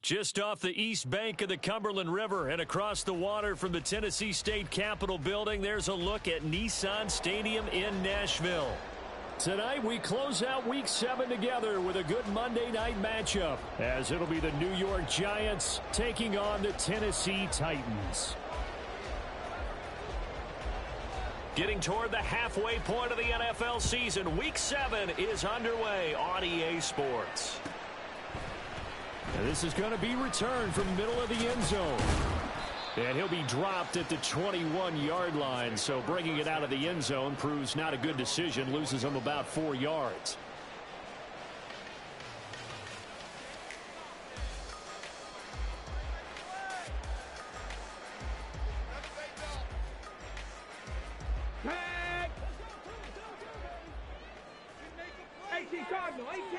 Just off the east bank of the Cumberland River and across the water from the Tennessee State Capitol building, there's a look at Nissan Stadium in Nashville. Tonight we close out Week 7 together with a good Monday night matchup, as it'll be the New York Giants taking on the Tennessee Titans. Getting toward the halfway point of the NFL season, Week 7 is underway on EA Sports. And this is going to be returned from the middle of the end zone. And he'll be dropped at the 21-yard line, so bringing it out of the end zone proves not a good decision, loses him about 4 yards.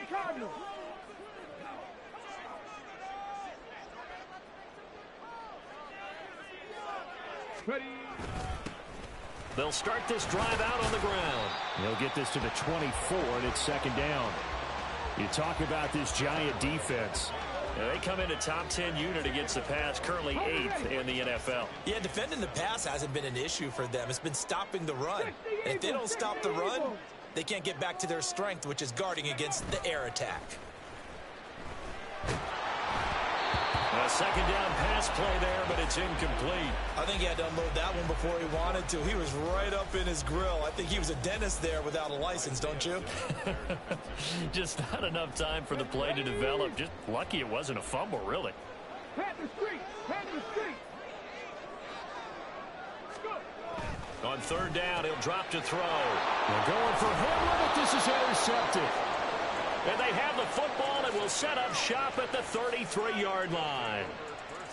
Cardinal. Ready. They'll start this drive out on the ground. They'll get this to the 24, and it's second down. You talk about this Giant defense. Now, they come in a top 10 unit against the pass, currently 8th in the NFL. Yeah, defending the pass hasn't been an issue for them. It's been stopping the run. And if they don't stop the run, they can't get back to their strength, which is guarding against the air attack. A second down pass play there, but it's incomplete. I think he had to unload that one before he wanted to. He was right up in his grill. I think he was a dentist there without a license, don't you? Just not enough time for the play to develop. Just lucky it wasn't a fumble, really. Pat the street. On third down, he'll drop to throw. They're going for Hamlin, but this is intercepted. And they have the football and will set up shop at the 33-yard line.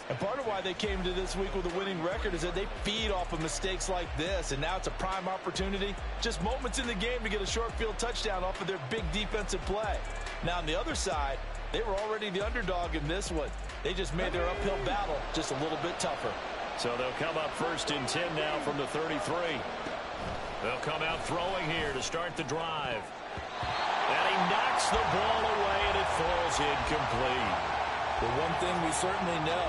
And part of why they came to this week with a winning record is that they feed off of mistakes like this, and now it's a prime opportunity, just moments in the game to get a short field touchdown off of their big defensive play. Now on the other side, they were already the underdog in this one. They just made their uphill battle just a little bit tougher. So they'll come up 1st and 10 now from the 33. They'll come out throwing here to start the drive. And he knocks the ball away, and it falls incomplete. But one thing we certainly know,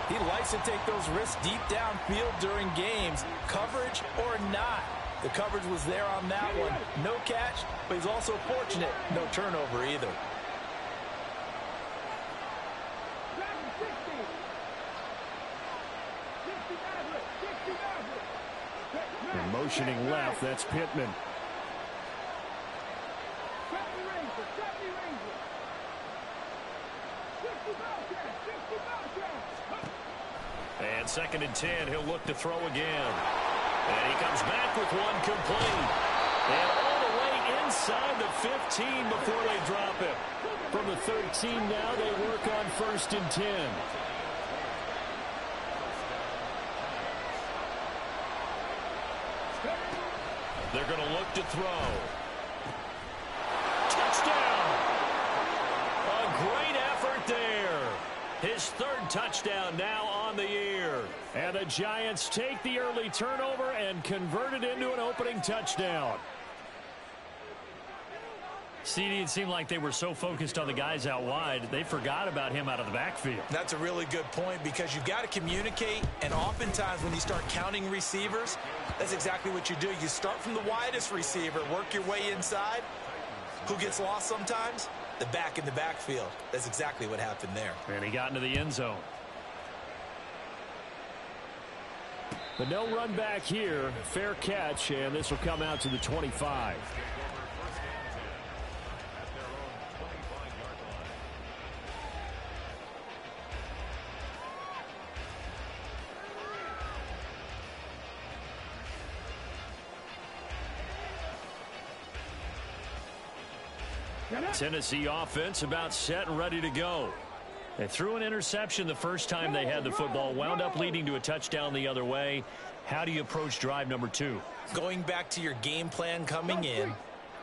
he likes to take those risks deep downfield during games, coverage or not. The coverage was there on that one. No catch, but he's also fortunate. No turnover either. They're motioning left. That's Pittman. And 2nd and 10, he'll look to throw again. And he comes back with one complete. And all the way inside the 15 before they drop him. From the 13 now, they work on 1st and 10. They're going to look to throw. Touchdown! A great effort there. His 3rd touchdown now on the year. And the Giants take the early turnover and convert it into an opening touchdown. CD, it seemed like they were so focused on the guys out wide, they forgot about him out of the backfield. That's a really good point, because you've got to communicate, and oftentimes when you start counting receivers, that's exactly what you do. You start from the widest receiver, work your way inside. Who gets lost sometimes? The back in the backfield. That's exactly what happened there. And he got into the end zone. But no run back here. Fair catch, and this will come out to the 25. Tennessee offense about set and ready to go. They threw an interception the first time they had the football, wound up leading to a touchdown the other way. How do you approach drive number 2? Going back to your game plan coming in,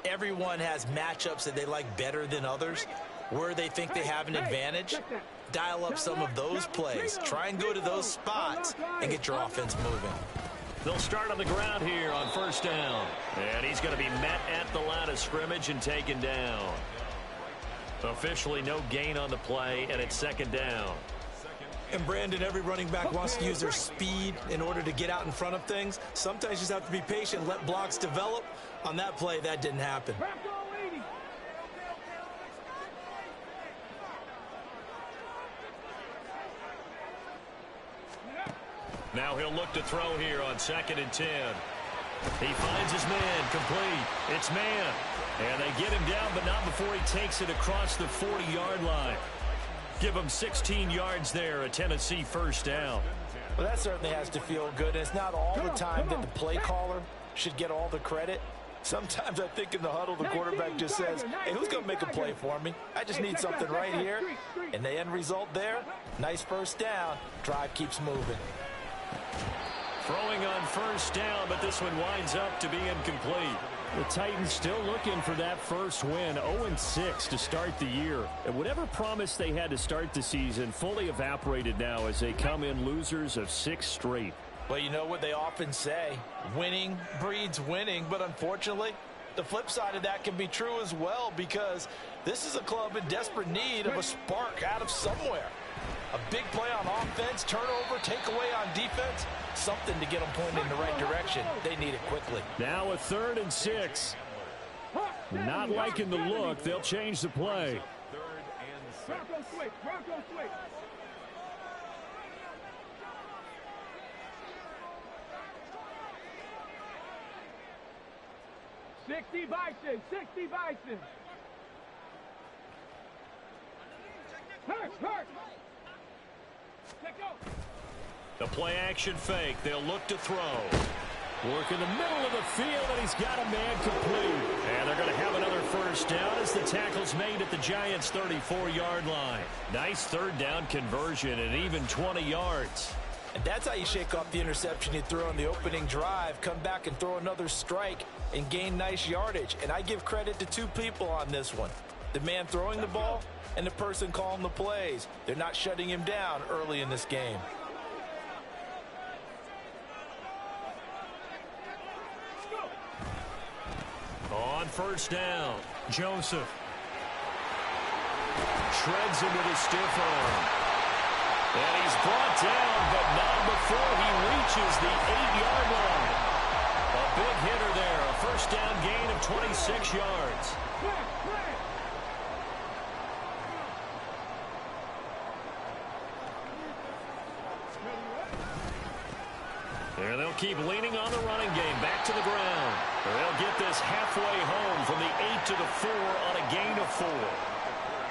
everyone has matchups that they like better than others. Where they think they have an advantage, dial up some of those plays. Try and go to those spots and get your offense moving. They'll start on the ground here on 1st down. And he's going to be met at the line of scrimmage and taken down. Officially no gain on the play, and it's second down. And Brandon, every running back wants to use their speed in order to get out in front of things. Sometimes you just have to be patient, let blocks develop. On that play, that didn't happen. Now he'll look to throw here on 2nd and 10. He finds his man, complete. It's man. And they get him down, but not before he takes it across the 40-yard line. Give him 16 yards there, a Tennessee first down. Well, that certainly has to feel good. And it's not all the time that the play caller should get all the credit. Sometimes I think in the huddle, the quarterback just says, hey, who's going to make a play for me? I just need something right here. And the end result there, nice first down. Drive keeps moving. Throwing on first down, but this one winds up to be incomplete. The Titans still looking for that first win, 0-6 to start the year. And whatever promise they had to start the season fully evaporated now as they come in losers of 6 straight. Well, you know what they often say, winning breeds winning, but unfortunately, the flip side of that can be true as well, because this is a club in desperate need of a spark out of somewhere. A big play on offense, turnover, takeaway on defense, something to get them pointed in the right direction. They need it quickly. Now a 3rd and 6. Not liking the look. They'll change the play. Bronco switch. Bronco switch. Sixty Bison. 60 Bison. Hurt. The play action fake. They'll look to throw. Work in the middle of the field, and he's got a man complete. And they're going to have another first down as the tackle's made at the Giants' 34-yard line. Nice 3rd down conversion and even 20 yards. And that's how you shake off the interception you threw on the opening drive. Come back and throw another strike and gain nice yardage. And I give credit to 2 people on this one. The man throwing the ball and the person calling the plays. They're not shutting him down early in this game. On first down, Joseph. Shreds him with a stiff arm. And he's brought down, but not before he reaches the 8-yard line. A big hitter there, a first down gain of 26 yards. And they'll keep leaning on the running game. Back to the ground. They'll get this halfway home from the 8 to the 4 on a gain of 4.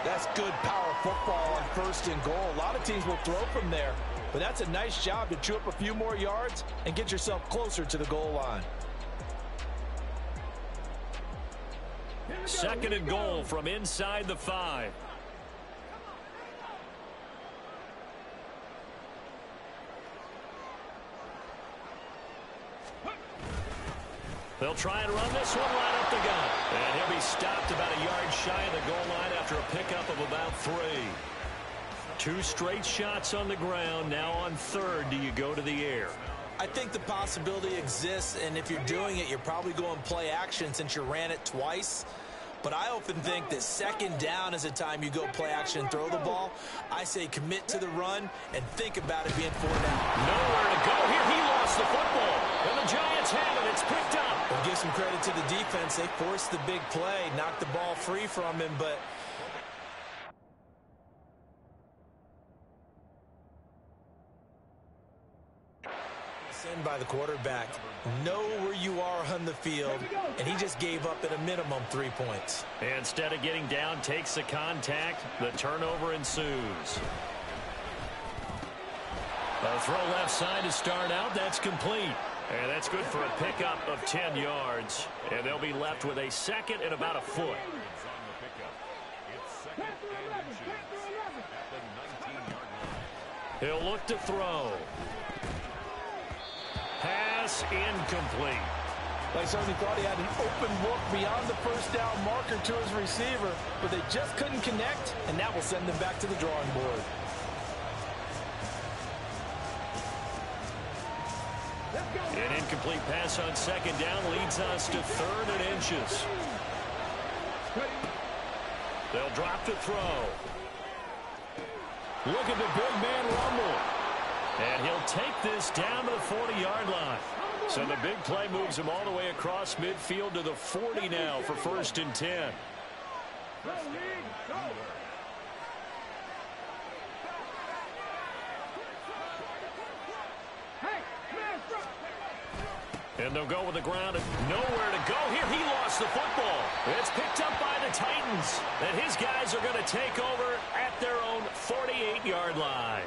That's good power football on 1st and goal. A lot of teams will throw from there, but that's a nice job to chew up a few more yards and get yourself closer to the goal line. 2nd and goal from inside the 5. They'll try and run this one right up the gut. And he'll be stopped about a yard shy of the goal line after a pickup of about 3. 2 straight shots on the ground. Now on 3rd, do you go to the air? I think the possibility exists, and if you're doing it, you're probably going play action since you ran it twice. But I often think that 2nd down is a time you go play action and throw the ball. I say commit to the run and think about it being 4 down. Nowhere to go here. He lost the football. And the Giants have it. It's picked up. We'll give some credit to the defense. They forced the big play, knocked the ball free from him, but sent by the quarterback. Know where you are on the field, and he just gave up at a minimum 3 points. Instead of getting down, takes the contact. The turnover ensues. A throw left side to start out. That's complete. And that's good for a pickup of 10 yards. And they'll be left with a 2nd and about a foot. He'll look to throw. Pass incomplete. I certainly thought he had an open look beyond the first down marker to his receiver, but they just couldn't connect, and that will send them back to the drawing board. An incomplete pass on 2nd down leads us to 3rd and inches. They'll drop to throw. Look at the big man rumble. And he'll take this down to the 40-yard line. So the big play moves him all the way across midfield to the 40 now for 1st and 10. And they'll go with the ground and nowhere to go here. He lost the football. It's picked up by the Titans. And his guys are going to take over at their own 48-yard line.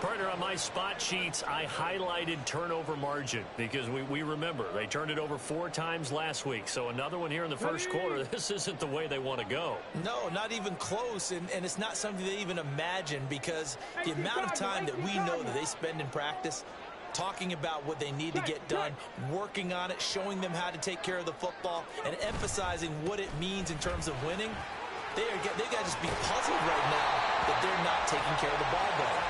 Partner, on my spot sheets, I highlighted turnover margin because we remember they turned it over 4 times last week. So another one here in the first quarter. This isn't the way they want to go. No, not even close. And it's not something they even imagine because the amount of time that we know that they spend in practice talking about what they need to get done, working on it, showing them how to take care of the football, and emphasizing what it means in terms of winning. They've got to just be puzzled right now that they're not taking care of the ball better.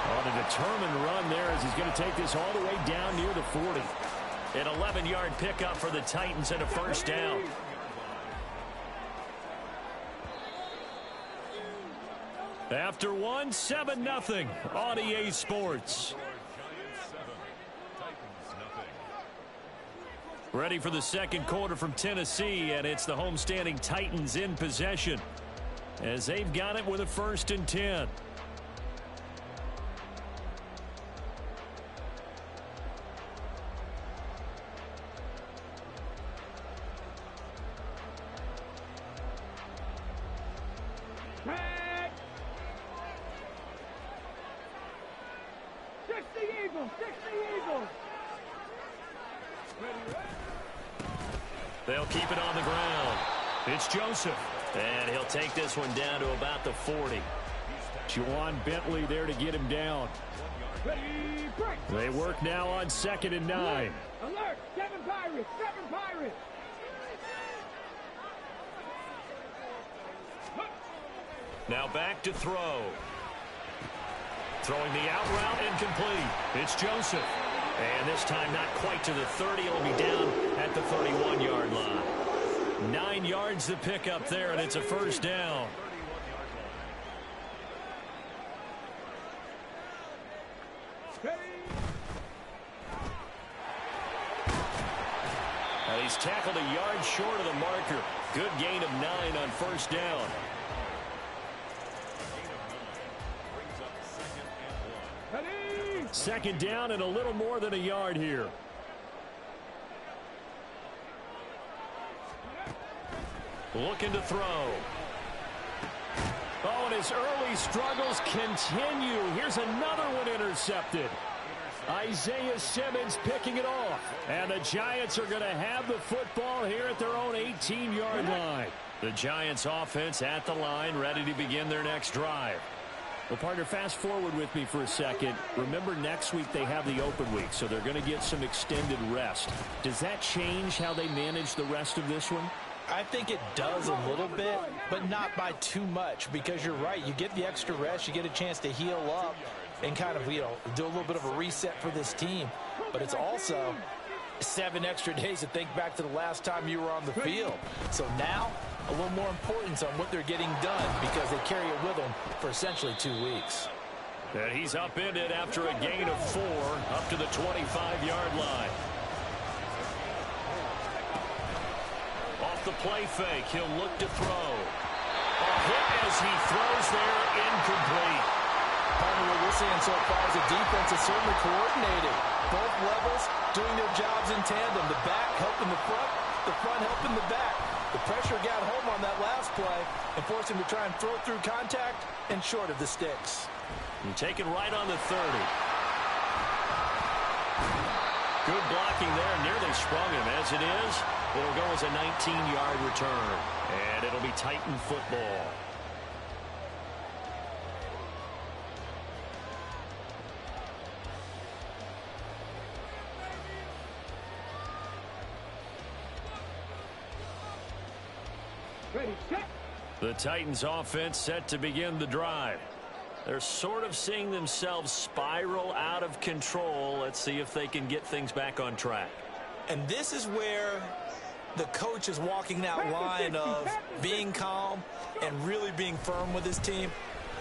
On a determined run there as he's going to take this all the way down near the 40. An 11-yard pickup for the Titans and a first down. After one, 7-0 on EA Sports. Ready for the second quarter from Tennessee, and it's the homestanding Titans in possession as they've got it with a 1st and 10. They'll keep it on the ground. It's Joseph. And he'll take this one down to about the 40. Juwan Bentley there to get him down. They work now on 2nd and 9. Alert! 7 Pirates! 7 Pirates! Now back to throw. Throwing the out route incomplete. It's Joseph. And this time not quite to the 30. It'll be down at the 31-yard line. 9 yards to pick up there, and it's a first down. And he's tackled a yard short of the marker. Good gain of 9 on first down. Second down and a little more than a yard here. Looking to throw. Oh, and his early struggles continue. Here's another one intercepted. Isaiah Simmons picking it off. And the Giants are going to have the football here at their own 18-yard line. The Giants offense at the line, ready to begin their next drive. Well, partner, fast forward with me for a second. Remember, next week they have the open week, so they're going to get some extended rest. Does that change how they manage the rest of this one? I think it does a little bit, but not by too much, because you're right. You get the extra rest, you get a chance to heal up and kind of, do a little bit of a reset for this team. But it's also 7 extra days to think back to the last time you were on the field. So now, a little more importance on what they're getting done because they carry it with them for essentially 2 weeks. And he's upended after a gain of 4 up to the 25-yard line. Off the play fake, he'll look to throw. A hit as he throws there, incomplete. Part of what we're seeing so far is the defense is certainly coordinated. Both levels doing their jobs in tandem. The back helping the front helping the back. The pressure got home on that last play and forced him to try and throw through contact and short of the sticks. And taken right on the 30. Good blocking there. Nearly sprung him. As it is, it'll go as a 19-yard return. And it'll be Titan football. The Titans offense set to begin the drive. They're sort of seeing themselves spiral out of control. Let's see if they can get things back on track. And this is where The coach is walking that line of being calm and really being firm with his team.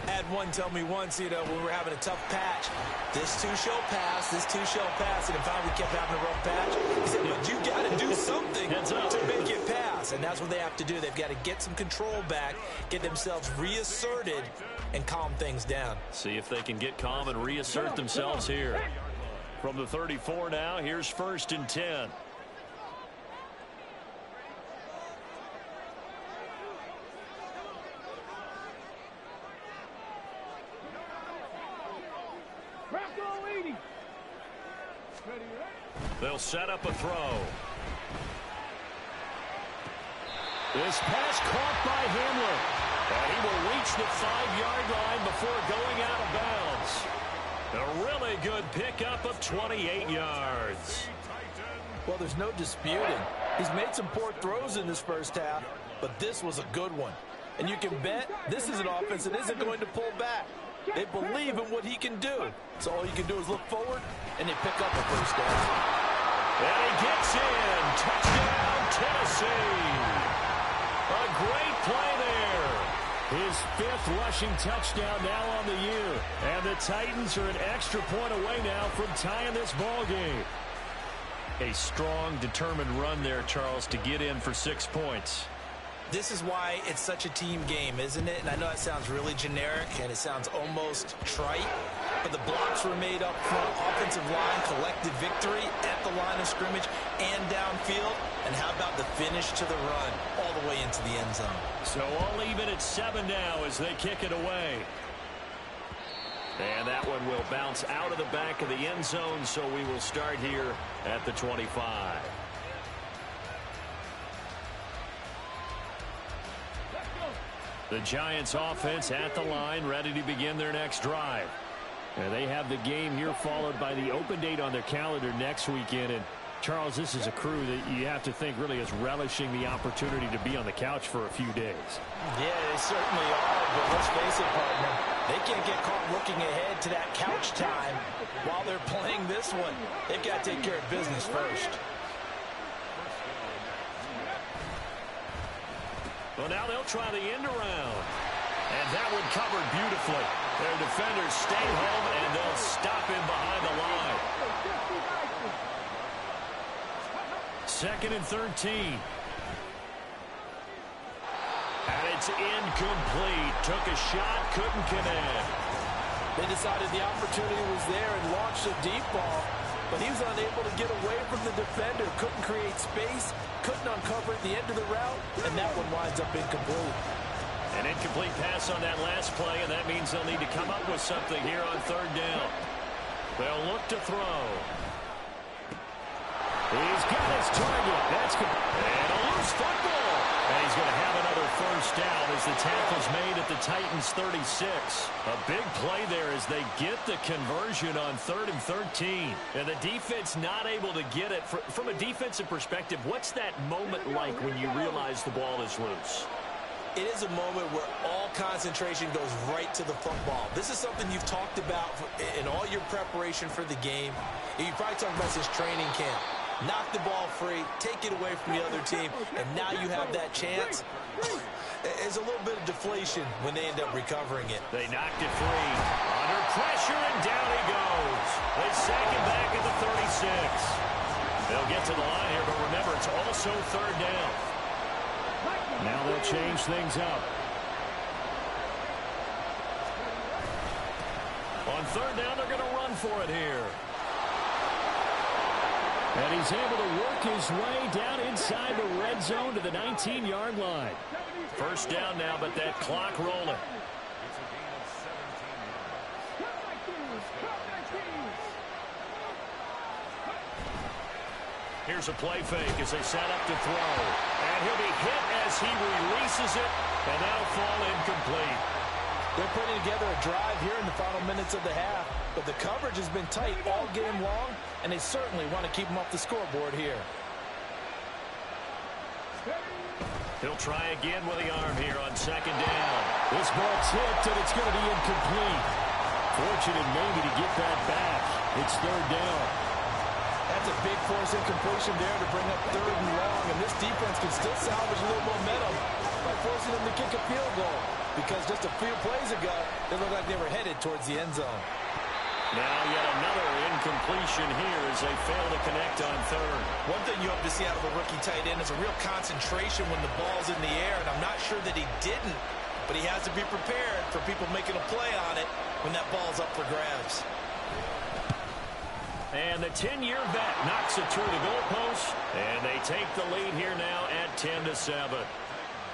I had one tell me once, when we were having a tough patch, this too shall pass, this too shall pass, and finally we kept having a rough patch. He said, but you got to do something to make it pass, and that's what they have to do. They've got to get some control back, get themselves reasserted, and calm things down. See if they can get calm and reassert themselves here. From the 34 now, here's 1st and 10. They'll set up a throw. This pass caught by Hamler. And he will reach the 5-yard line before going out of bounds. A really good pickup of 28 yards. Well, there's no disputing. He's made some poor throws in this first half, but this was a good one. And you can bet this is an offense that isn't going to pull back. They believe in what he can do. So all you can do is look forward, and they pick up a first down. And he gets in. Touchdown, Tennessee. A great play there. His 5th rushing touchdown now on the year. And the Titans are an extra point away now from tying this ball game. A strong, determined run there, Charles, to get in for 6 points. This is why it's such a team game, isn't it? And I know it sounds really generic and it sounds almost trite, but the blocks were made up front, offensive line, collective victory at the line of scrimmage and downfield. And how about the finish to the run all the way into the end zone? So all even at 7 now as they kick it away. And that one will bounce out of the back of the end zone, so we will start here at the 25. The Giants offense at the line, ready to begin their next drive. And they have the game here followed by the open date on their calendar next weekend. And Charles, this is a crew that you have to think really is relishing the opportunity to be on the couch for a few days. Yeah, they certainly are, but let's face it, partner. They can't get caught looking ahead to that couch time while they're playing this one. They've got to take care of business first. Well, now they'll try the end around. And that one covered beautifully. Their defenders stay home, and they'll stop him behind the line. 2nd and 13. And it's incomplete. Took a shot, couldn't connect. They decided the opportunity was there and launched a deep ball, but he was unable to get away from the defender. Couldn't create space, couldn't uncover at the end of the route, and that one winds up incomplete. An incomplete pass on that last play, and that means they'll need to come up with something here on 3rd down. They'll look to throw. He's got his target. That's good. And a loose football. And he's going to have another first down as the tackle's made at the Titans' 36. A big play there as they get the conversion on 3rd and 13. And the defense not able to get it. From a defensive perspective, what's that moment like when you realize the ball is loose? It is a moment where all concentration goes right to the football. This is something you've talked about in all your preparation for the game. You probably talked about this training camp. Knock the ball free, take it away from the other team, and now you have that chance. There's a little bit of deflation when they end up recovering it. They knocked it free. Under pressure, and down he goes. They sack him back at the 36. They'll get to the line here, but remember, it's also 3rd down. Now they'll change things up. On 3rd down, they're going to run for it here. And he's able to work his way down inside the red zone to the 19-yard line. First down now, but that clock rolling. Here's a play fake as they set up to throw. And he'll be hit as he releases it, and that'll fall incomplete. They're putting together a drive here in the final minutes of the half, but the coverage has been tight all game long, and they certainly want to keep them off the scoreboard here. He'll try again with the arm here on 2nd down. This ball tipped, and it's going to be incomplete. Fortunate maybe to get that back. It's 3rd down. That That's a big force incompletion there to bring up 3rd and long, and this defense can still salvage a little momentum by forcing them to kick a field goal, because just a few plays ago, they looked like they were headed towards the end zone. Now yet another incompletion here as they fail to connect on 3rd. One thing you hope to see out of a rookie tight end is a real concentration when the ball's in the air, and I'm not sure that he didn't, but he has to be prepared for people making a play on it when that ball's up for grabs. And the 10-year vet knocks it through the goalpost, and they take the lead here now at 10-7.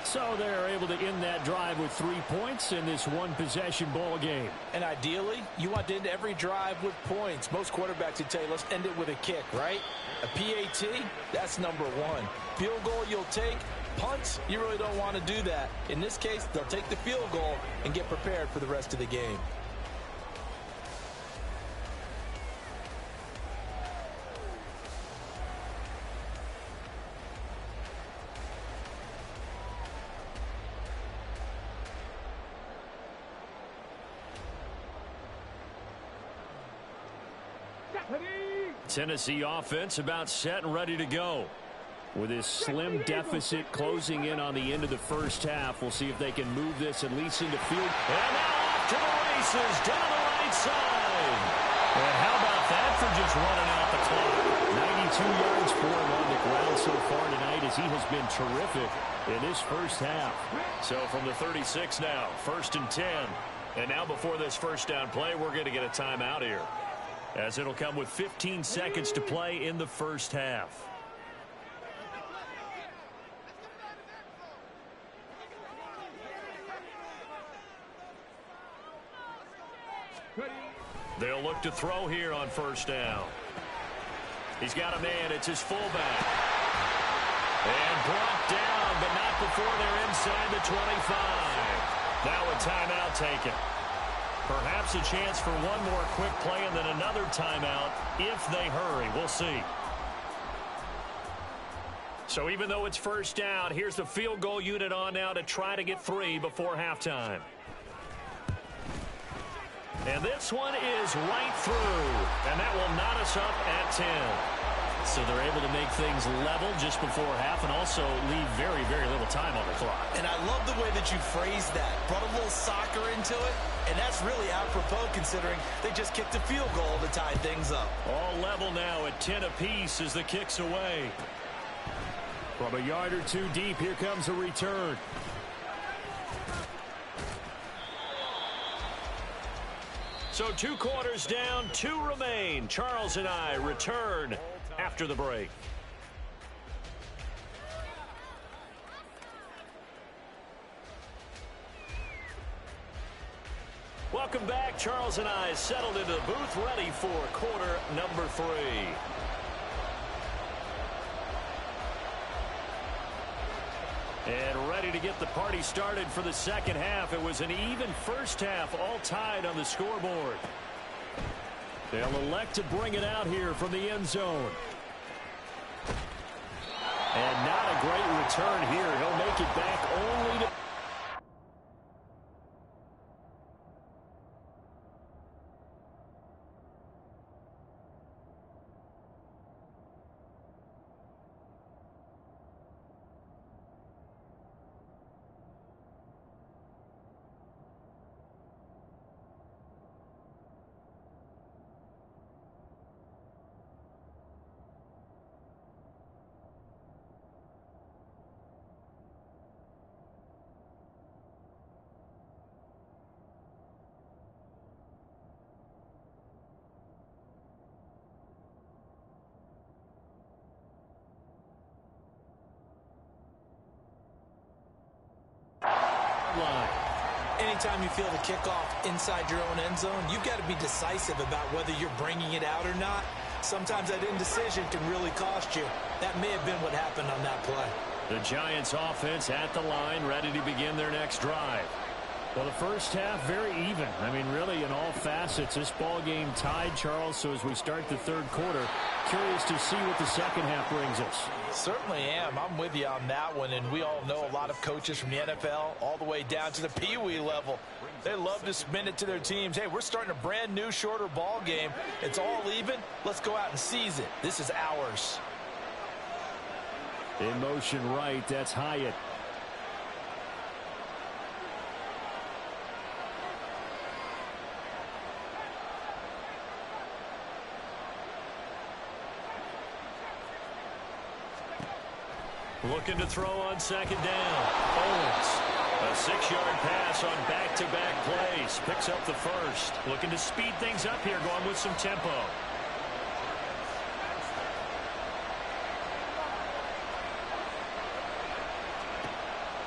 So they're able to end that drive with 3 points in this one-possession ball game. And ideally, you want to end every drive with points. Most quarterbacks would tell you, let's end it with a kick, right? A PAT, that's number 1. Field goal you'll take. Punts, you really don't want to do that. In this case, they'll take the field goal and get prepared for the rest of the game. Tennessee offense about set and ready to go. With this slim deficit closing in on the end of the first half, we'll see if they can move this at least into field. And now off to the races down the right side. And how about that for just running out the clock? 92 yards for him on the ground so far tonight as he has been terrific in this first half. So from the 36 now, 1st and 10. And now before this first down play, we're going to get a timeout here, as it'll come with 15 seconds to play in the first half. They'll look to throw here on 1st down. He's got a man. It's his fullback. And brought down, but not before they're inside the 25. Now a timeout taken. Perhaps a chance for one more quick play and then another timeout if they hurry. We'll see. So even though it's 1st down, here's the field goal unit on now to try to get 3 before halftime. And this one is right through, and that will knot us up at 10. So they're able to make things level just before half and also leave very, very little time on the clock. And I love the way that you phrased that. Brought a little soccer into it, and that's really apropos considering they just kicked a field goal to tie things up. All level now at 10 apiece as the kick's away. From a yard or two deep, here comes a return. So 2 quarters down, 2 remain. Charles and I return after the break. Welcome back. Charles and I settled into the booth, ready for quarter number 3. And ready to get the party started for the second half. It was an even first half, all tied on the scoreboard. They'll elect to bring it out here from the end zone. And not a great return here. He'll make it back only to... Anytime you feel the kickoff inside your own end zone, you've got to be decisive about whether you're bringing it out or not. Sometimes that indecision can really cost you. That may have been what happened on that play. The Giants offense at the line, ready to begin their next drive. Well, the first half, very even. I mean, really, in all facets, this ball game tied, Charles. So as we start the third quarter, curious to see what the second half brings us. Certainly am. I'm with you on that one. And we all know a lot of coaches from the NFL all the way down to the Pee-wee level. They love to spin it to their teams. Hey, we're starting a brand new, shorter ball game. It's all even. Let's go out and seize it. This is ours. In motion right, that's Hyatt. Looking to throw on second down. Owens. A 6-yard pass on back-to-back plays. Picks up the first. Looking to speed things up here, going with some tempo.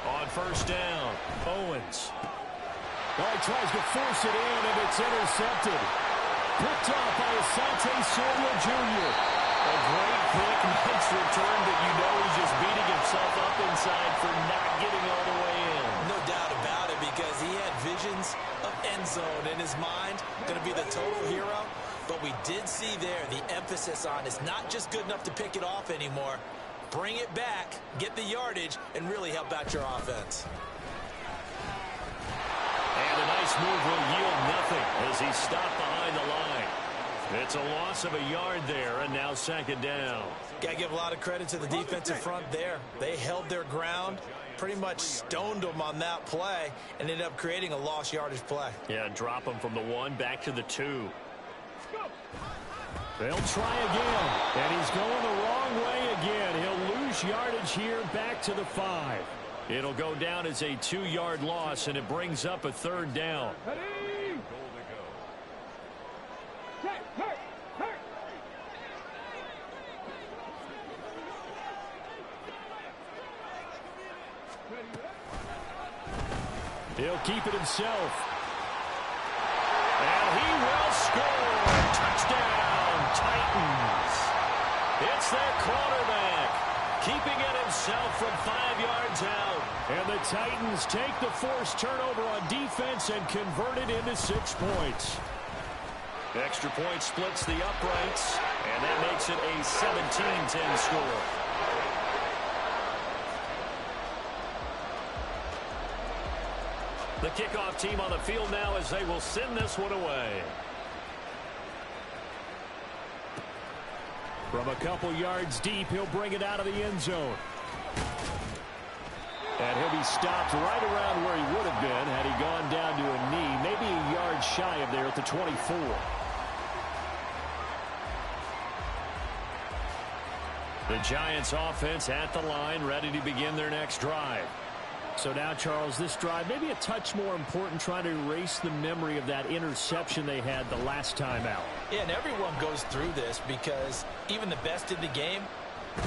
On first down, Owens. Well, he tries to force it in, and it's intercepted. Picked off by Asante Samuel Jr. A great quick nice return, but you know he's just beating himself up inside for not getting all the way in. No doubt about it, because he had visions of end zone in his mind. Going to be the total hero. But we did see there the emphasis on it's not just good enough to pick it off anymore. Bring it back, get the yardage, and really help out your offense. And a nice move will yield nothing as he stopped behind the line. It's a loss of a yard there, and now second down. Got to give a lot of credit to the defensive front there. They held their ground, pretty much stoned them on that play, and ended up creating a lost yardage play. Yeah, drop him from the 1 back to the 2. They'll try again, and he's going the wrong way again. He'll lose yardage here back to the 5. It'll go down as a 2-yard loss, and it brings up a third down. He'll keep it himself. And he will score. Touchdown, Titans. It's their quarterback, keeping it himself from 5 yards out. And the Titans take the forced turnover on defense and convert it into 6 points. Extra point splits the uprights, and that makes it a 17-10 score. The kickoff team on the field now as they will send this one away. From a couple yards deep, he'll bring it out of the end zone. And he'll be stopped right around where he would have been had he gone down to a knee, maybe a yard shy of there at the 24. The Giants offense at the line, ready to begin their next drive. So now, Charles, this drive maybe a touch more important, trying to erase the memory of that interception they had the last time out. Yeah, and everyone goes through this because even the best in the game,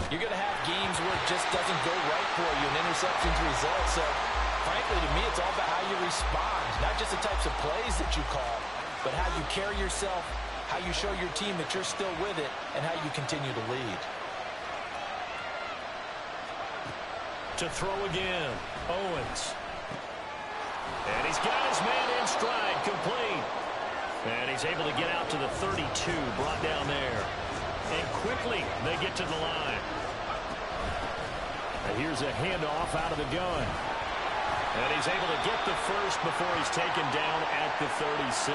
you're going to have games where it just doesn't go right for you, and interceptions result. So, frankly, to me, it's all about how you respond, not just the types of plays that you call, but how you carry yourself, how you show your team that you're still with it, and how you continue to lead. To throw again, Owens. And he's got his man in stride, complete. And he's able to get out to the 32, brought down there. And quickly, they get to the line. And here's a handoff out of the gun. And he's able to get the first before he's taken down at the 36.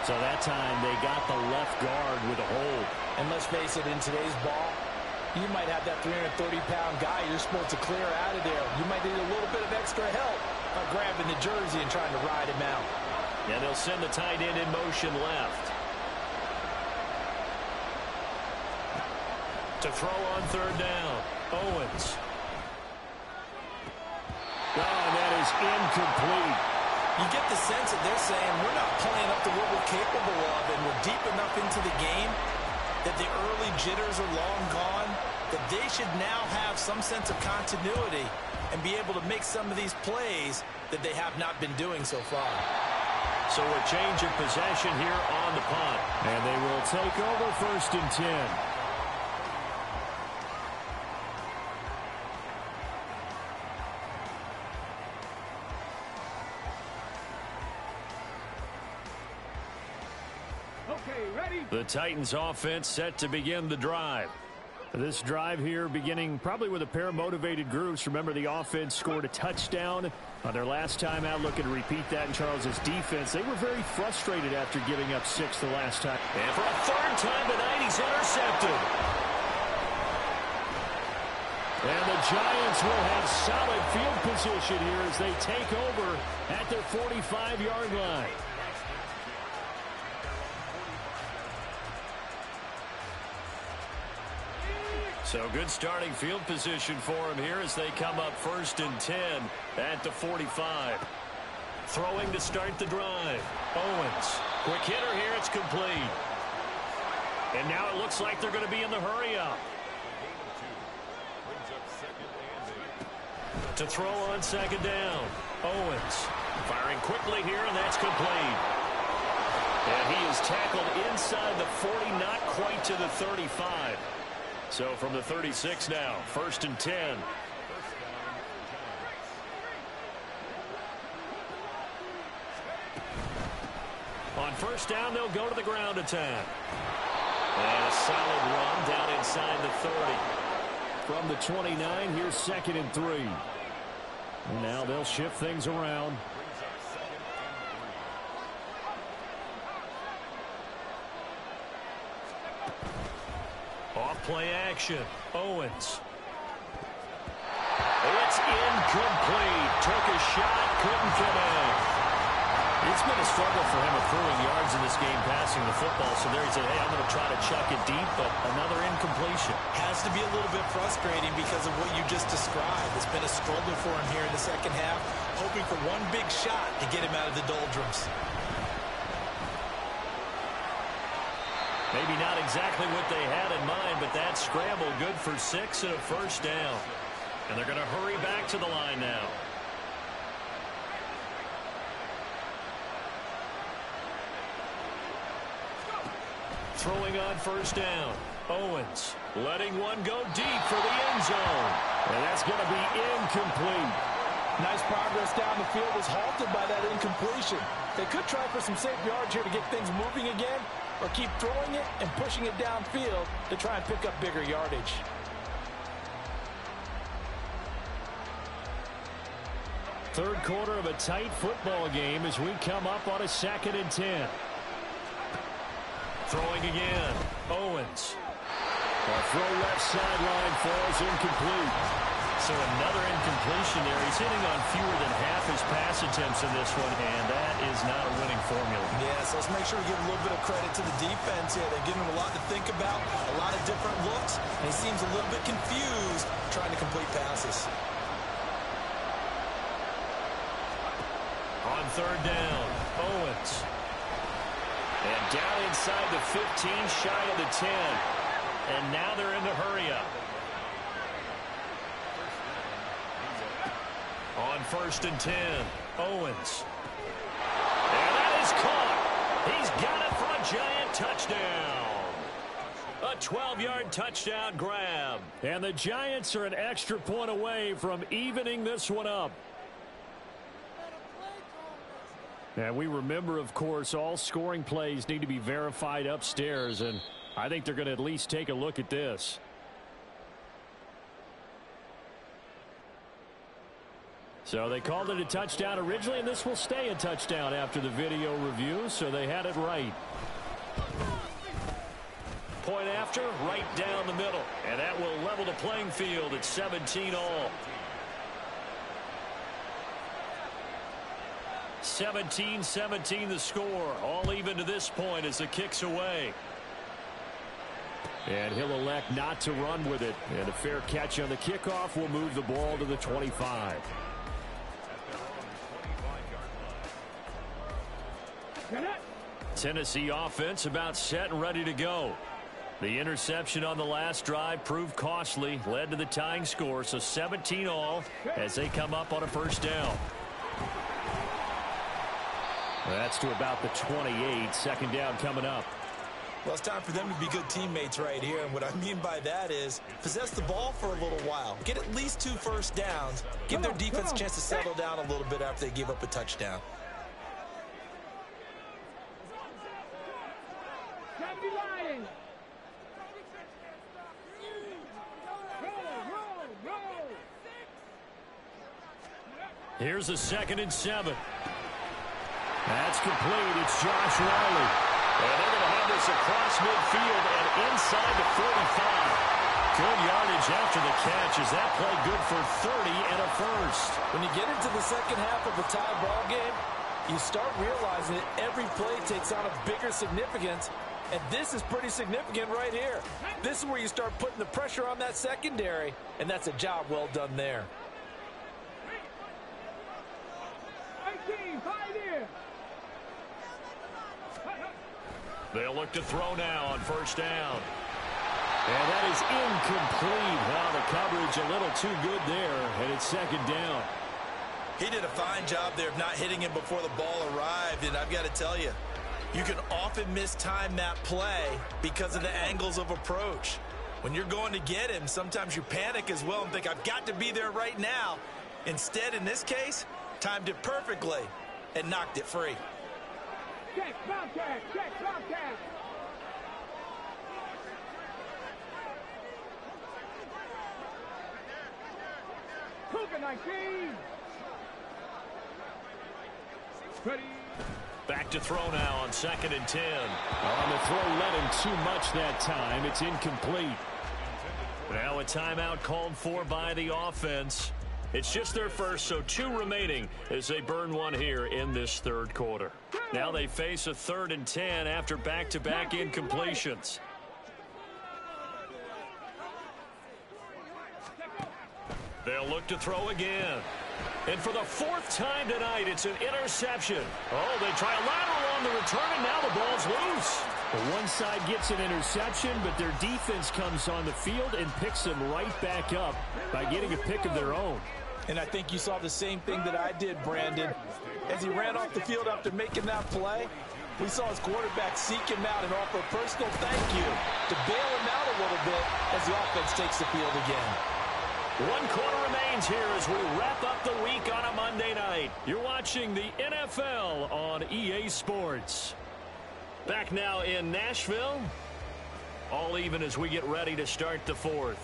So that time, they got the left guard with a hold. And let's face it, in today's ball, you might have that 330-pound guy you're supposed to clear out of there. You might need a little bit of extra help by grabbing the jersey and trying to ride him out. And they'll send the tight end in motion left. To throw on third down, Owens. Oh, and that is incomplete. You get the sense that they're saying we're not playing up to what we're capable of, and we're deep enough into the game that the early jitters are long gone, that they should now have some sense of continuity and be able to make some of these plays that they have not been doing so far. So a change of possession here on the punt. And they will take over 1st and 10. Okay, ready? The Titans offense set to begin the drive. This drive here beginning probably with a pair of motivated groups. Remember, the offense scored a touchdown on their last time out, looking to repeat that in Charles's defense. They were very frustrated after giving up 6 the last time. And for a third time tonight, he's intercepted. And the Giants will have solid field position here as they take over at their 45-yard line. So good starting field position for him here as they come up 1st and 10 at the 45. Throwing to start the drive. Owens. Quick hitter here. It's complete. And now it looks like they're going to be in the hurry up. To throw on 2nd down. Owens. Firing quickly here, and that's complete. And he is tackled inside the 40, not quite to the 35. So from the 36 now, 1st and 10. On 1st down, they'll go to the ground attack. And a solid run down inside the 30. From the 29, here's 2nd and 3. And now they'll shift things around. Off-play action. Owens. It's incomplete. Took a shot, couldn't connect. It's been a struggle for him accruing yards in this game passing the football. So there he said, hey, I'm going to try to chuck it deep, but another incompletion. Has to be a little bit frustrating because of what you just described. It's been a struggle for him here in the second half, hoping for one big shot to get him out of the doldrums. Maybe not exactly what they had in mind, but that scramble good for 6 and a 1st down. And they're going to hurry back to the line now. Throwing on 1st down. Owens letting one go deep for the end zone. And that's going to be incomplete. Nice progress down the field was halted by that incompletion. They could try for some safe yards here to get things moving again, or keep throwing it and pushing it downfield to try and pick up bigger yardage. Third quarter of a tight football game as we come up on a 2nd and 10. Throwing again. Owens. A throw left sideline falls incomplete. So another incompletion there. He's hitting on fewer than half his pass attempts in this one, and that is not a winning formula. Yeah, so let's make sure we give a little bit of credit to the defense here. They're giving him a lot to think about, a lot of different looks, and he seems a little bit confused trying to complete passes. On 3rd down, Owens. And down inside the 15, shy of the 10. And now they're in the hurry-up. On 1st and 10, Owens. And that is caught. He's got it for a giant touchdown. A 12-yard touchdown grab. And the Giants are an extra point away from evening this one up. And we remember, of course, all scoring plays need to be verified upstairs, and I think they're going to at least take a look at this. So they called it a touchdown originally, and this will stay a touchdown after the video review, so they had it right. Point after, right down the middle, and that will level the playing field at 17 all. 17-17 the score. All even to this point as the kick's away. And he'll elect not to run with it. And a fair catch on the kickoff will move the ball to the 25. Tennessee offense about set and ready to go. The interception on the last drive proved costly, led to the tying score, so 17 all as they come up on a 1st down. That's to about the 28. 2nd down coming up. Well, it's time for them to be good teammates right here. And what I mean by that is possess the ball for a little while. Get at least 2 first downs. Give their defense a chance to settle down a little bit after they give up a touchdown. Here's a 2nd and 7. That's complete. It's Josh Riley. And they're going to have this across midfield and inside the 45. Good yardage after the catch. Is that play good for 30 and a first? When you get into the second half of a tie ball game, you start realizing that every play takes on a bigger significance, and this is pretty significant right here. This is where you start putting the pressure on that secondary, and that's a job well done there. 18, 5 here. They'll look to throw now on 1st down. And that is incomplete. Wow, the coverage a little too good there, and it's 2nd down. He did a fine job there of not hitting him before the ball arrived, and I've got to tell you, you can often mistime that play because of the angles of approach. When you're going to get him, sometimes you panic as well and think, I've got to be there right now. Instead, in this case, timed it perfectly and knocked it free. Check, Bobcat, check, Bobcat. Cougar 19. Ready. Back to throw now on 2nd and 10. On the throw led him too much that time. It's incomplete. Now a timeout called for by the offense. It's just their first, so 2 remaining as they burn one here in this 3rd quarter. Now they face a 3rd and 10 after back-to-back incompletions. They'll look to throw again. And for the 4th time tonight, it's an interception. Oh, they try a lateral on the return, and now the ball's loose. The one side gets an interception, but their defense comes on the field and picks them right back up by getting a pick of their own. And I think you saw the same thing that I did, Brandon. As he ran off the field after making that play, we saw his quarterback seek him out and offer a personal thank you to bail him out a little bit as the offense takes the field again. 1 quarter remains here as we wrap up the week on a Monday night. You're watching the NFL on EA Sports. Back now in Nashville. All even as we get ready to start the 4th.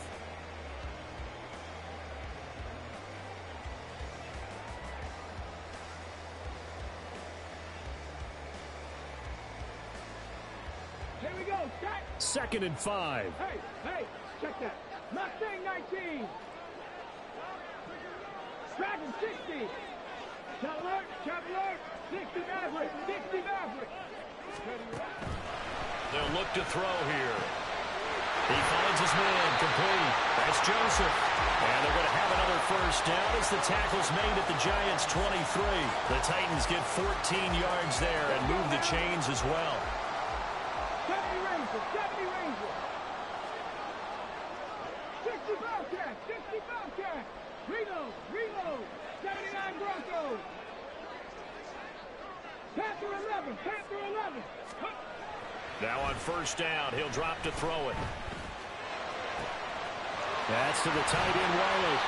Here we go, check. 2nd and 5. Hey, check that. Mustang 19. Dragon 60. Chevrolet, 60 Maverick, 60 Maverick. They'll look to throw here. He finds his man, complete. That's Joseph. And they're going to have another 1st down as the tackle's made at the Giants' 23. The Titans get 14 yards there and move the chains as well. 70 Rangers, 70 Rangers. 60 Bobcats, 60 Bobcats. Reload, 79 Broncos. Panther 11, Panther 11. Now on 1st down, he'll drop to throw it. That's to the tight end, Riley.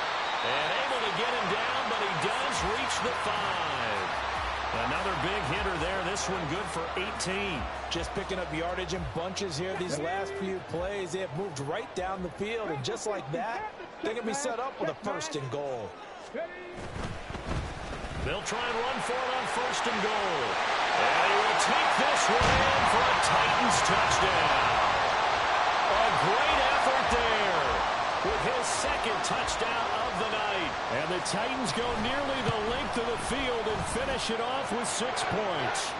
And able to get him down, but he does reach the 5. Another big hitter there. This one good for 18. Just picking up yardage in bunches here these last few plays. They have moved right down the field, and just like that, they're going to be set up with a 1st and goal. They'll try and run for it on 1st and goal. And he will take this one in for a Titans touchdown. A great effort there with his 2nd touchdown of the night. And the Titans go nearly the length of the field and finish it off with 6 points.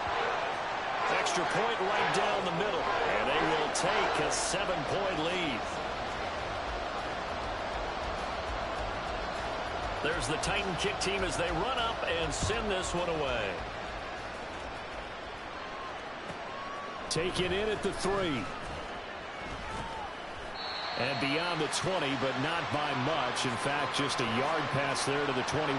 Extra point right down the middle. And they will take a 7-point lead. There's the Titan kick team as they run up and send this one away. Taken in at the 3. And beyond the 20, but not by much. In fact, just a yard pass there to the 21.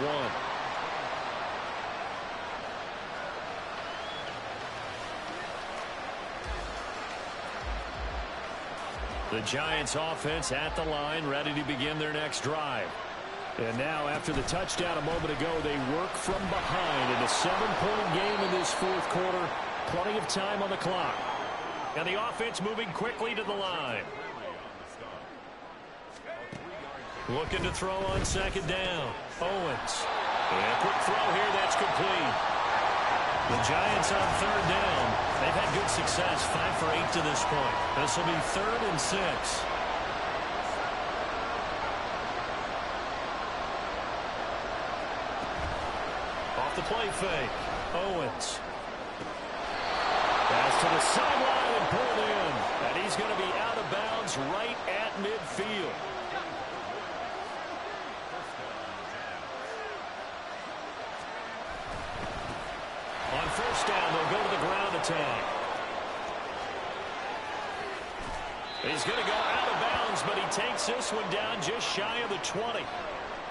The Giants offense at the line, ready to begin their next drive. And now, after the touchdown a moment ago, they work from behind in a 7-point game in this 4th quarter. Plenty of time on the clock. And the offense moving quickly to the line. Looking to throw on 2nd down. Owens. And a quick throw here that's complete. The Giants on third down. They've had good success, 5 for 8 to this point. This will be 3rd and 6. Off the play fake. Owens. Pass to the sideline and pulled in. And he's going to be out of bounds right at midfield. On first down, they'll go to the ground attack. He's going to go out of bounds, but he takes this one down just shy of the 20.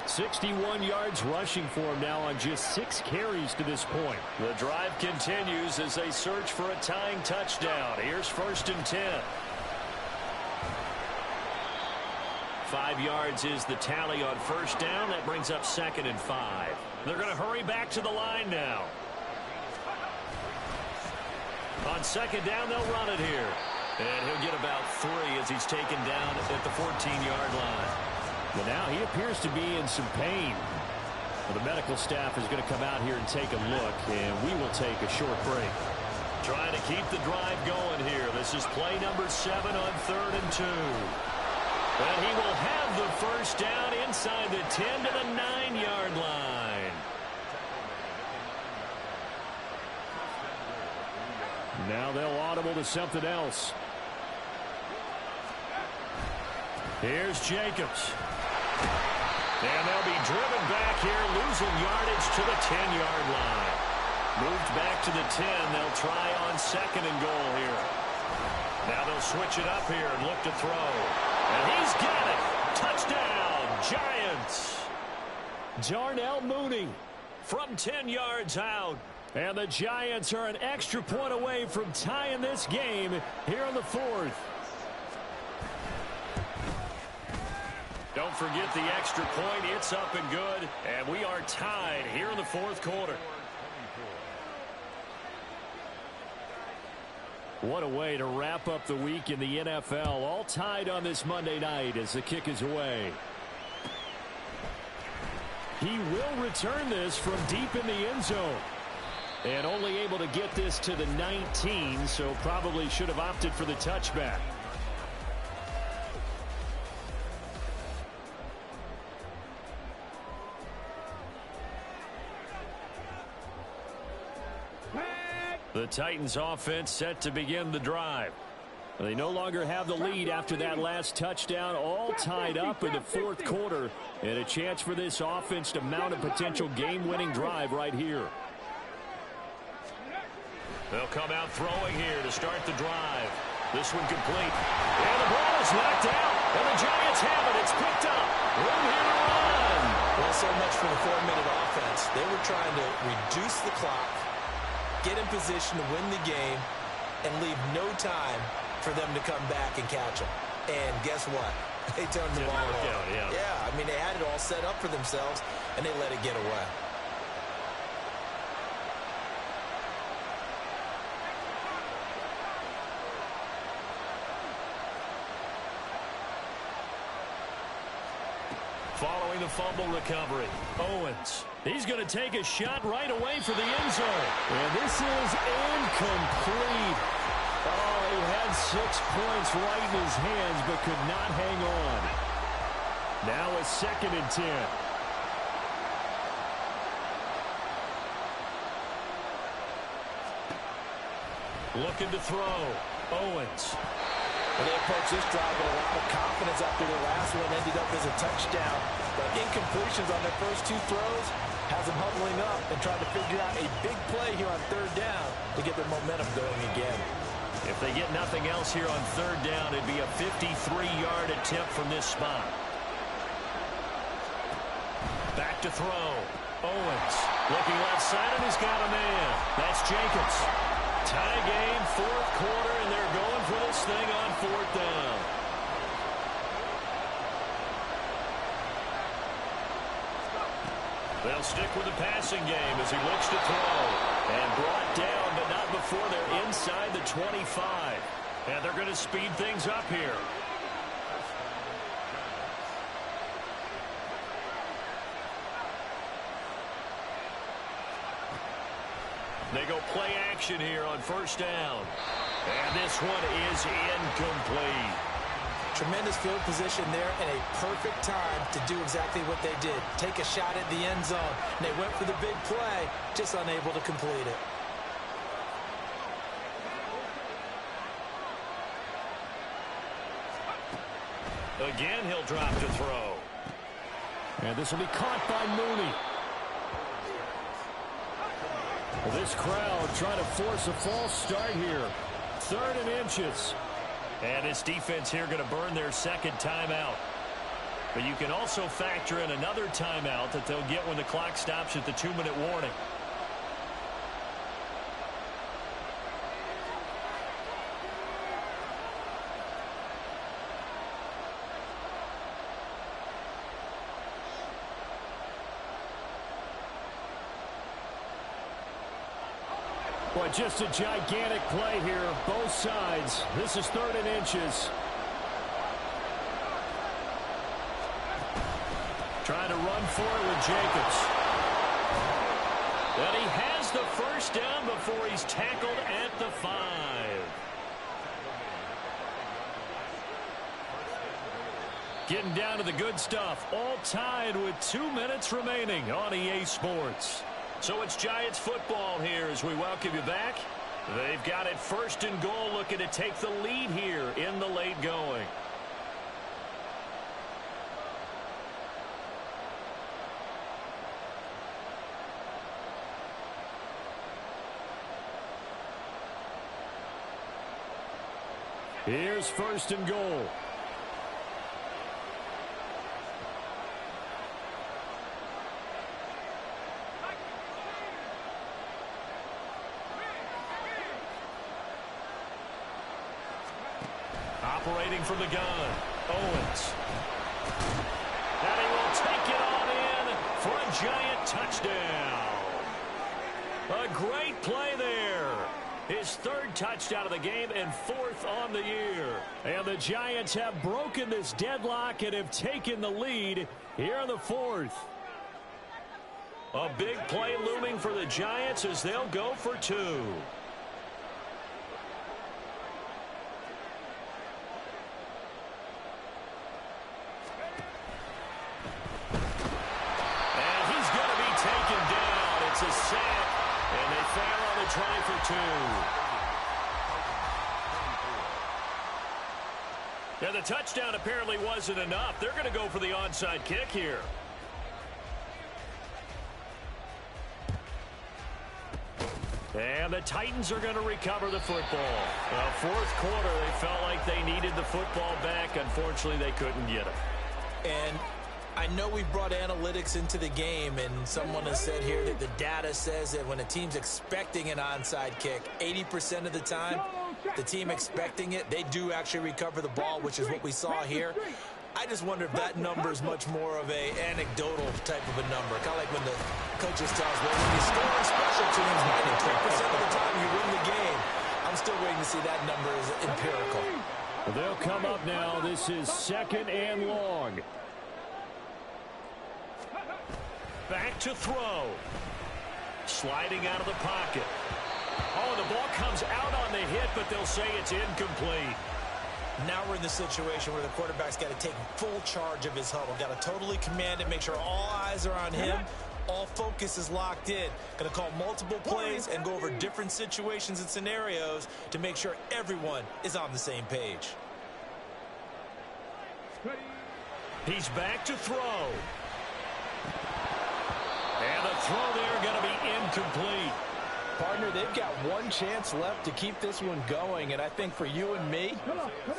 61 yards rushing for him now on just 6 carries to this point. The drive continues as they search for a tying touchdown. Here's 1st and 10. 5 yards is the tally on first down. That brings up 2nd and 5. They're going to hurry back to the line now. On 2nd down, they'll run it here. And he'll get about 3 as he's taken down at the 14-yard line. But now he appears to be in some pain. Well, the medical staff is going to come out here and take a look, and we will take a short break. Trying to keep the drive going here. This is play number 7 on 3rd and 2. And he will have the first down inside the 10 to the 9-yard line. Now they'll audible to something else. Here's Jacobs. And they'll be driven back here, losing yardage to the 10-yard line. Moved back to the 10. They'll try on 2nd and goal here. Now they'll switch it up here and look to throw. And he's got it. Touchdown, Giants. Darnell Mooney from 10 yards out. And the Giants are an extra point away from tying this game here in the 4th. Don't forget the extra point. It's up and good. And we are tied here in the 4th quarter. What a way to wrap up the week in the NFL. All tied on this Monday night as the kick is away. He will return this from deep in the end zone. And only able to get this to the 19, so probably should have opted for the touchback. The Titans offense set to begin the drive. They no longer have the lead after that last touchdown, all tied up in the 4th quarter. And a chance for this offense to mount a potential game-winning drive right here. They'll come out throwing here to start the drive. This one complete. And the ball is knocked out. And the Giants have it. It's picked up. Room here to run. Well, so much for the 4-minute offense. They were trying to reduce the clock, get in position to win the game, and leave no time for them to come back and catch them. And guess what? They turned the ball over. Yeah, I mean, they had it all set up for themselves, and they let it get away. Following the fumble recovery, Owens. He's going to take a shot right away for the end zone. And this is incomplete. Oh, he had 6 points right in his hands, but could not hang on. Now a 2nd and 10. Looking to throw. Owens. Well, they approached this drive with a lot of confidence after their last one ended up as a touchdown. But incompletions on their first 2 throws has them huddling up and trying to figure out a big play here on 3rd down to get their momentum going again. If they get nothing else here on 3rd down, it'd be a 53-yard attempt from this spot. Back to throw. Owens looking left side, and he's got a man. That's Jacobs. Tie game, 4th quarter, and they're going for this thing on 4th down. They'll stick with the passing game as he looks to throw. And brought down, but not before they're inside the 25. And they're going to speed things up here. They go play action here on first down. And this one is incomplete. Tremendous field position there and a perfect time to do exactly what they did. Take a shot at the end zone. And they went for the big play, just unable to complete it. Again, he'll drop to throw. And this will be caught by Mooney. Well, this crowd trying to force a false start here. 3rd and inches. And this defense here going to burn their second timeout. But you can also factor in another timeout that they'll get when the clock stops at the 2-minute warning. Boy, just a gigantic play here, both sides. This is 3rd and inches. Trying to run for it with Jacobs. And he has the first down before he's tackled at the 5. Getting down to the good stuff. All tied with 2 minutes remaining on EA Sports. So it's Giants football here as we welcome you back. They've got it 1st and goal, looking to take the lead here in the late going. Here's 1st and goal. Operating from the gun, Owens. And he will take it on in for a Giant touchdown. A great play there. His 3rd touchdown of the game and 4th on the year. And the Giants have broken this deadlock and have taken the lead here in the 4th. A big play looming for the Giants as they'll go for 2. It's a sack, and they fail on the try for 2. Yeah, the touchdown apparently wasn't enough. They're going to go for the onside kick here. And the Titans are going to recover the football. 4th quarter, they felt like they needed the football back. Unfortunately, they couldn't get it. And I know we've brought analytics into the game, and someone has said here that the data says that when a team's expecting an onside kick, 80% of the time, the team expecting it, they do actually recover the ball, which is what we saw here. I just wonder if that number is much more of a anecdotal type of a number. Kind of like when the coaches tell us, well, when you score on special teams, 93% of the time you win the game. I'm still waiting to see that number is empirical. Well, they'll come up now. This is 2nd and long. Back to throw. Sliding out of the pocket. Oh, and the ball comes out on the hit, but they'll say it's incomplete. Now we're in the situation where the quarterback's got to take full charge of his huddle. Got to totally command it, make sure all eyes are on him. All focus is locked in. Going to call multiple plays and go over different situations and scenarios to make sure everyone is on the same page. He's back to throw. And the throw there going to be incomplete. Partner, they've got one chance left to keep this one going, and I think for you and me,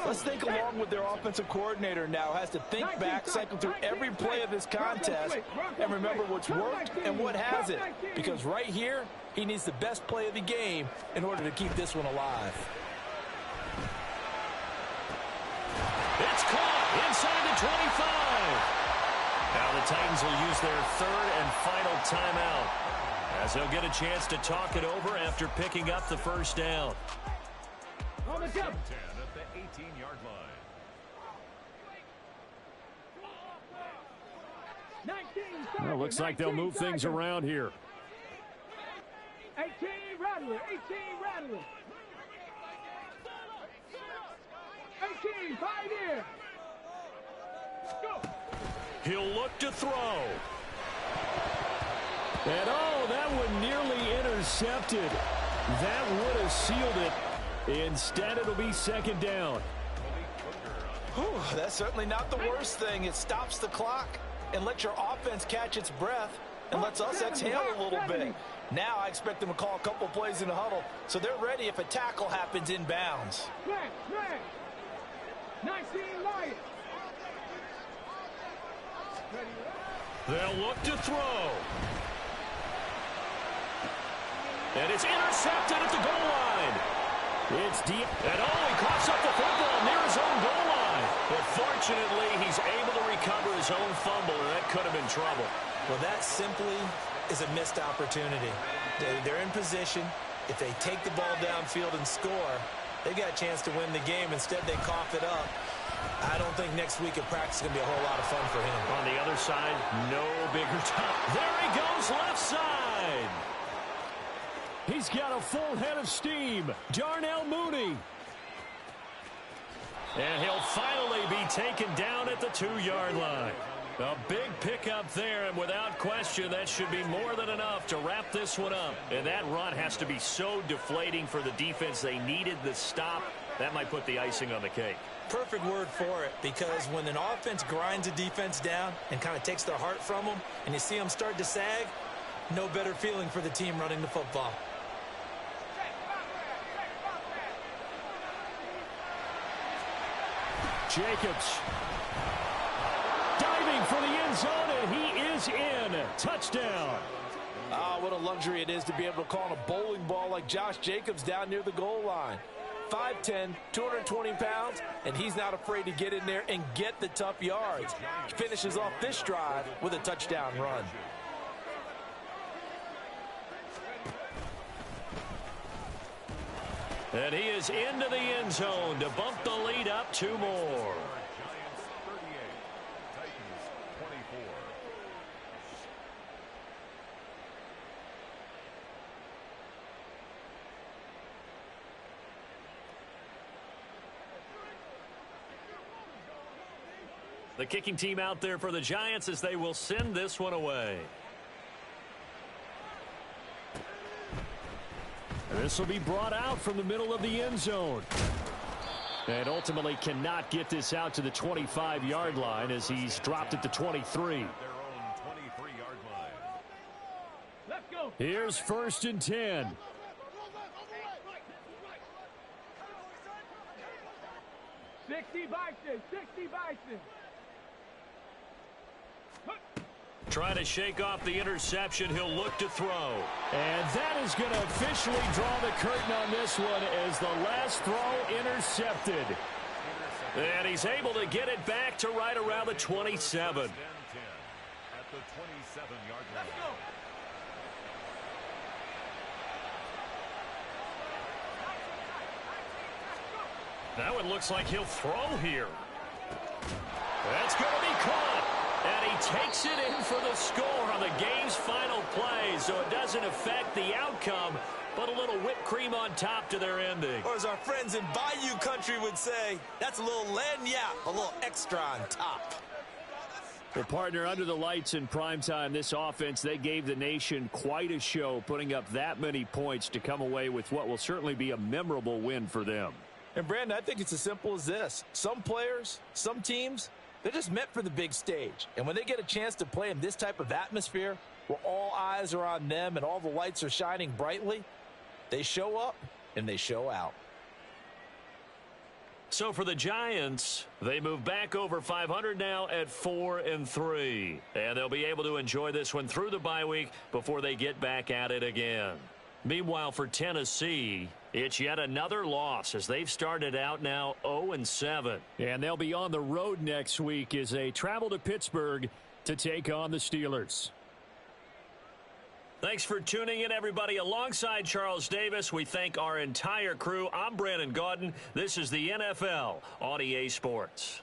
let's think along with their offensive coordinator now. Has to think back, cycle through every play of this contest, and remember what's worked and what hasn't. Because right here, he needs the best play of the game in order to keep this one alive. It's caught inside the 25. Now the Titans will use their 3rd and final timeout, as they'll get a chance to talk it over after picking up the first down. On the jump. 10 at the 18-yard line. Well, looks like they'll move things around here. Rattler. 18, Pioneer. Go. He'll look to throw. And oh, that one nearly intercepted. That would have sealed it. Instead, it'll be second down. Whew, that's certainly not the worst thing. It stops the clock and lets your offense catch its breath and lets us exhale a little bit. Now I expect them to call a couple plays in the huddle so they're ready if a tackle happens in bounds. 19 Lions. They'll look to throw. And it's intercepted at the goal line. It's deep. And oh, he coughs up the football near his own goal line. But fortunately, he's able to recover his own fumble, and that could have been trouble. Well, that simply is a missed opportunity. They're in position. If they take the ball downfield and score, they got a chance to win the game. Instead, they cough it up. I don't think next week at practice is going to be a whole lot of fun for him. On the other side, no bigger time. There he goes, left side. He's got a full head of steam. Darnell Mooney. And he'll finally be taken down at the 2-yard line. A big pickup there, and without question, that should be more than enough to wrap this one up. And that run has to be so deflating for the defense. They needed the stop. That might put the icing on the cake. Perfect word for it, because when an offense grinds a defense down and kind of takes their heart from them, and you see them start to sag, no better feeling for the team running the football. Jacobs diving for the end zone, and he is in. Touchdown. Ah, what a luxury it is to be able to call a bowling ball like Josh Jacobs down near the goal line. 5'10", 220 pounds, and he's not afraid to get in there and get the tough yards. He finishes off this drive with a touchdown run. And he is into the end zone to bump the lead up 2 more. Giants 38, Titans 24. The kicking team out there for the Giants as they will send this one away. This will be brought out from the middle of the end zone. And ultimately cannot get this out to the 25-yard line as he's dropped at the 23. Their own 23-yard line. Let's go. Here's 1st and 10. Sixty Bison. Trying to shake off the interception. He'll look to throw. And that is going to officially draw the curtain on this one as the last throw intercepted. And he's able to get it back to right around the 27. 10-10 at the 27-yard line. That one looks like he'll throw here. That's going to be caught. And he takes it in for the score on the game's final play, so it doesn't affect the outcome, but a little whipped cream on top to their ending. Or as our friends in Bayou Country would say, that's a little lagniappe, a little extra on top. Well, partner, under the lights in primetime, this offense, they gave the nation quite a show, putting up that many points to come away with what will certainly be a memorable win for them. And, Brandon, I think it's as simple as this. Some players, some teams, they're just meant for the big stage. And when they get a chance to play in this type of atmosphere where all eyes are on them and all the lights are shining brightly, they show up and they show out. So for the Giants, they move back over 500 now at 4-3. And they'll be able to enjoy this one through the bye week before they get back at it again. Meanwhile, for Tennessee, it's yet another loss as they've started out now 0-7. And they'll be on the road next week as they travel to Pittsburgh to take on the Steelers. Thanks for tuning in, everybody. Alongside Charles Davis, we thank our entire crew. I'm Brandon Gaudin. This is the NFL on EA Sports.